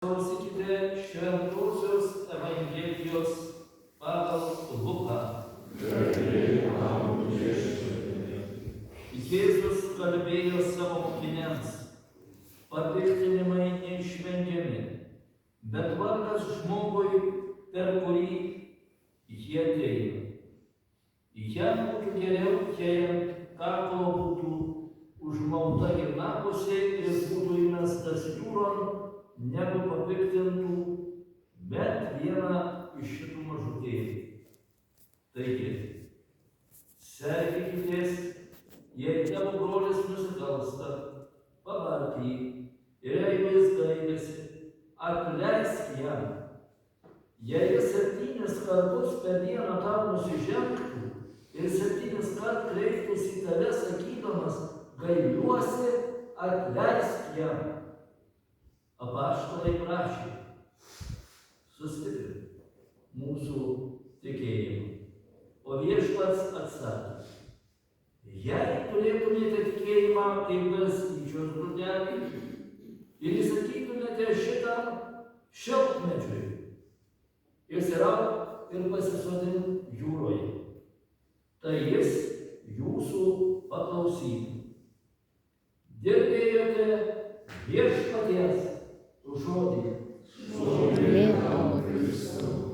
Klausykite Šventosios Evangelijos pagal Luką. Jėzus kalbėjo savo mokiniams: papiktinimai neišvengiami, bet vargas žmogui, per kurį jie ateina. Jam būtų geriau, jei ant kaklo būtų užmauta girnapusė ir būtų įmestas jūron, negu papiktintų bent vieną iš šitų mažutėlių. Taigi, sergėkitės, jei tavo brolis nusikalsta, pabark jį, ir jei jis gailisi, atleisk jam. Jei jis 7 kartus per dieną tau nusižengtų ir 7 kart kreiptųsi į tave sakydamas: gailiuosi, atleisk jam. Apaštalai prašė sustiprinti mūsų tikėjimą. O Viešpats atsakė: jei turėtumėte tikėjimą kaip garstyčios grūdelį ir įsakytumėte šitam šilkmedžiui: išsirauk ir pasisodink jūroje, tai jis jūsų paklausytų. Girdėjote Viešpaties žodį. Šlovė tau, Kristau.